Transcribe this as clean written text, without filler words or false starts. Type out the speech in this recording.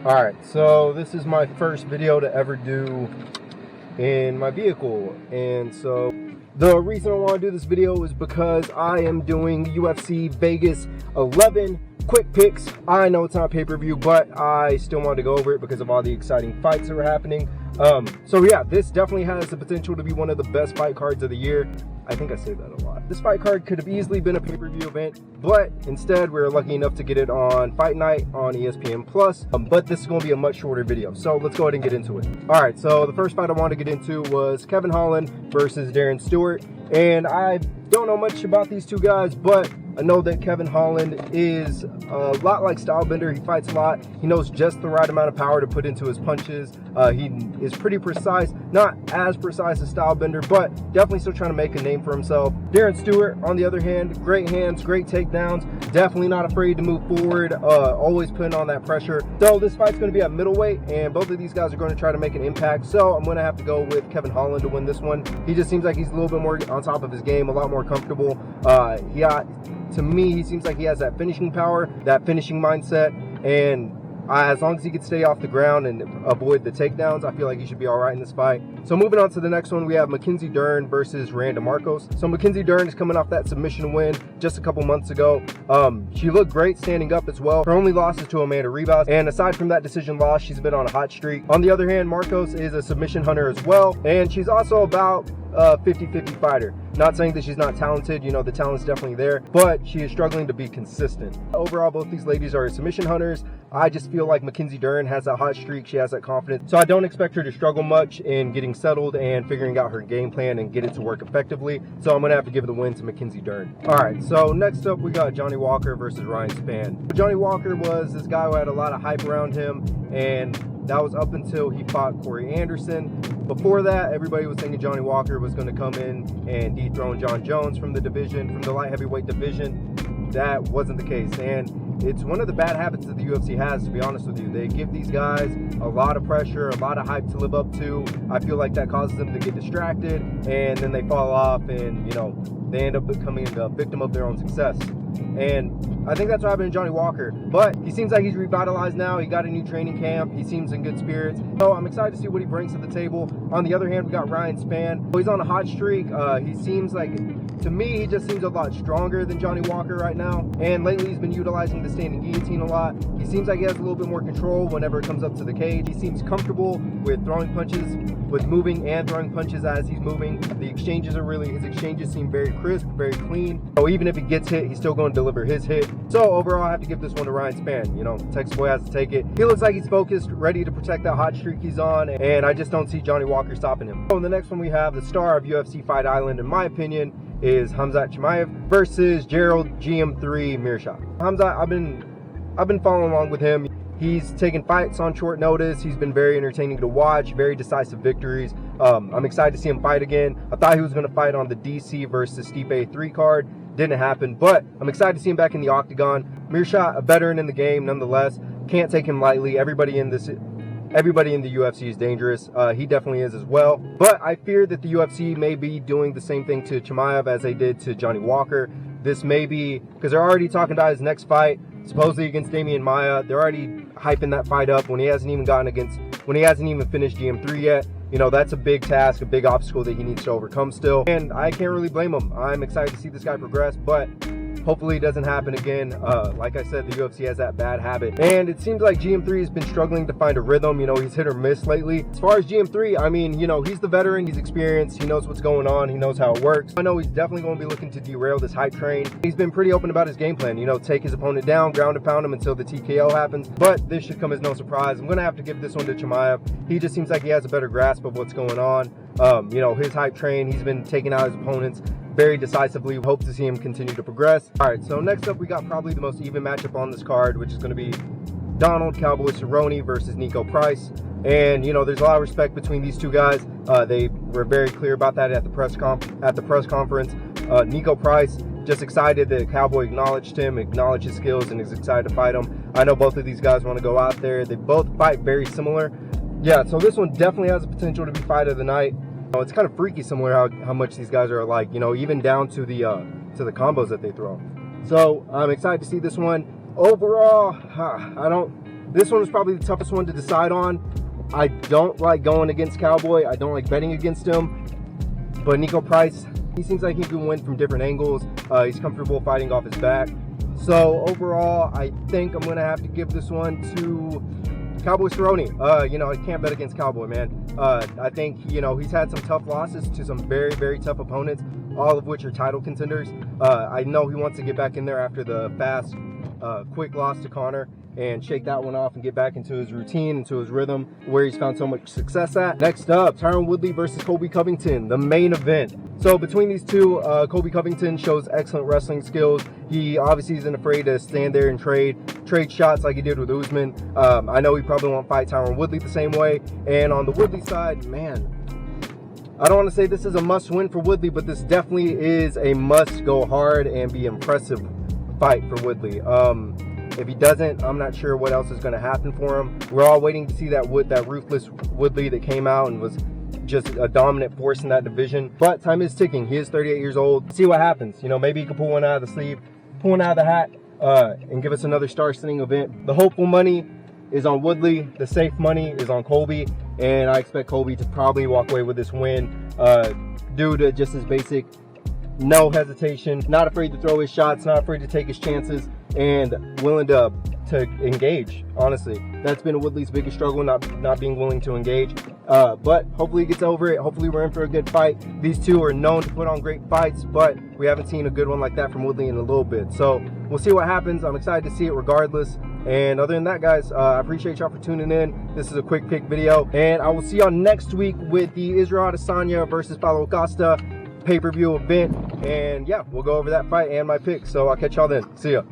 Alright, so this is my first video to ever do in my vehicle, and so the reason I want to do this video is because I am doing UFC Vegas 11 quick picks. I know it's not pay-per-view, but I still wanted to go over it because of all the exciting fights that were happening. So yeah, this definitely has the potential to be one of the best fight cards of the year. I think I say that a lot. This fight card could have easily been a pay-per-view event, but instead we were lucky enough to get it on Fight Night on ESPN Plus. But this is going to be a much shorter video, so let's go ahead and get into it. All right, so the first fight I wanted to get into was Kevin Holland versus Darren Stewart, and I don't know much about these two guys, but I know that Kevin Holland is a lot like Stylebender. He fights a lot. He knows just the right amount of power to put into his punches. He is pretty precise, not as precise as Stylebender, but definitely still trying to make a name for himself. Darren Stewart, on the other hand, great hands, great takedowns, definitely not afraid to move forward, always putting on that pressure. So this fight's going to be at middleweight, and both of these guys are going to try to make an impact. So I'm going to have to go with Kevin Holland to win this one. He just seems like he's a little bit more on top of his game, a lot more comfortable. To me, he seems like he has that finishing power, that finishing mindset, and as long as he can stay off the ground and avoid the takedowns, I feel like he should be all right in this fight. So moving on to the next one, we have Mackenzie Dern versus Randa Marcos. So Mackenzie Dern is coming off that submission win just a couple months ago. She looked great standing up as well. Her only loss is to Amanda Ribas, and aside from that decision loss, she's been on a hot streak. On the other hand, Marcos is a submission hunter as well, and she's also about a 50-50 fighter. Not saying that she's not talented, you know, the talent's definitely there, but she is struggling to be consistent. Overall, both these ladies are submission hunters. I just feel like Mackenzie Dern has that hot streak, she has that confidence, so I don't expect her to struggle much in getting settled and figuring out her game plan and get it to work effectively, so I'm gonna have to give the win to Mackenzie Dern. Alright, so next up we got Johnny Walker versus Ryan Spann. Johnny Walker was this guy who had a lot of hype around him, and that was up until he fought Corey Anderson. Before that, everybody was thinking Johnny Walker was going to come in and dethrone John Jones from the division, from the light heavyweight division. That wasn't the case, and it's one of the bad habits that the UFC has, to be honest with you. They give these guys a lot of pressure, a lot of hype to live up to. I feel like that causes them to get distracted, and then they fall off, and you know, they end up becoming a victim of their own success. And I think that's what happened to Johnny Walker. But he seems like he's revitalized now. He got a new training camp. He seems in good spirits. So I'm excited to see what he brings to the table. On the other hand, we got Ryan Spann. He's on a hot streak. He seems like, to me, he just seems a lot stronger than Johnny Walker right now. And lately he's been utilizing the standing guillotine a lot. He seems like he has a little bit more control whenever it comes up to the cage. He seems comfortable with throwing punches, with moving and throwing punches as he's moving. His exchanges seem very crisp, very clean. So even if he gets hit, he's still going to deliver his hit. So overall, I have to give this one to Ryan Spann. You know, Texas boy has to take it. He looks like he's focused, ready to protect that hot streak he's on, and I just don't see Johnny Walker stopping him. So in the next one, we have the star of UFC Fight Island, in my opinion, is Khamzat Chimaev versus Gerald GM3 Meerschaert. Khamzat, I've been following along with him. He's taken fights on short notice. He's been very entertaining to watch, very decisive victories. I'm excited to see him fight again. I thought he was going to fight on the DC versus Stipe 3 card. Didn't happen, but I'm excited to see him back in the octagon. Meerschaert, a veteran in the game nonetheless. Can't take him lightly. Everybody in the UFC is dangerous. He definitely is as well. But I fear that the UFC may be doing the same thing to Chimaev as they did to Johnny Walker. This may be, because they're already talking about his next fight, supposedly against Damian Maia. They're already hyping that fight up when he hasn't even finished GM3 yet. You know, that's a big task, a big obstacle that he needs to overcome still. And I can't really blame him. I'm excited to see this guy progress, but hopefully it doesn't happen again. Like I said, the UFC has that bad habit. And it seems like GM3 has been struggling to find a rhythm. You know, he's hit or miss lately. As far as GM3, I mean, you know, he's the veteran, he's experienced, he knows what's going on, he knows how it works. I know he's definitely going to be looking to derail this hype train. He's been pretty open about his game plan, you know, take his opponent down, ground and pound him until the TKO happens. But this should come as no surprise. I'm going to have to give this one to Chimaev. He just seems like he has a better grasp of what's going on. You know, his hype train, he's been taking out his opponents very decisively. Hope to see him continue to progress. All right, so next up we got probably the most even matchup on this card, which is going to be Donald Cowboy Cerrone versus Nico Price. And you know, there's a lot of respect between these two guys. They were very clear about that at the press conference. Nico Price just excited that Cowboy acknowledged him, acknowledged his skills, and is excited to fight him. I know both of these guys want to go out there. They both fight very similar. Yeah, so this one definitely has the potential to be fight of the night. It's kind of freaky somewhere how much these guys are alike, you know, even down to the combos that they throw. So I'm excited to see this one. Overall, this one was probably the toughest one to decide on. I don't like going against Cowboy. I don't like betting against him. But Nico Price, he seems like he can win from different angles. He's comfortable fighting off his back. So overall, I think I'm gonna have to give this one to Cowboy Cerrone. You know, I can't bet against Cowboy, man. I think, you know, he's had some tough losses to some very, very tough opponents, all of which are title contenders. I know he wants to get back in there after the fast, quick loss to Connor and shake that one off and get back into his routine, into his rhythm, where he's found so much success at. Next up, Tyron Woodley versus Colby Covington, the main event. So between these two, Colby Covington shows excellent wrestling skills. He obviously isn't afraid to stand there and trade shots like he did with Usman. I know he probably won't fight Tyron Woodley the same way. And on the Woodley side, man, I don't want to say this is a must win for Woodley, but this definitely is a must go hard and be impressive fight for Woodley. If he doesn't, I'm not sure what else is going to happen for him. We're all waiting to see that ruthless Woodley that came out and was just a dominant force in that division. But time is ticking. He is 38 years old. See what happens. You know, maybe he can pull one out of the sleeve, pull one out of the hat, and give us another star-studding event. The hopeful money is on Woodley. The safe money is on Colby. And I expect Colby to probably walk away with this win due to just his basic no hesitation, not afraid to throw his shots, not afraid to take his chances, and willing to engage. Honestly, that's been Woodley's biggest struggle, not being willing to engage. But hopefully he gets over it. Hopefully we're in for a good fight. These two are known to put on great fights, but we haven't seen a good one like that from Woodley in a little bit. So we'll see what happens. I'm excited to see it regardless. And other than that, guys, I appreciate y'all for tuning in. This is a quick pick video, and I will see y'all next week with the Israel Adesanya versus Paulo Costa pay-per-view event. And yeah, we'll go over that fight and my picks. So I'll catch y'all then. See ya.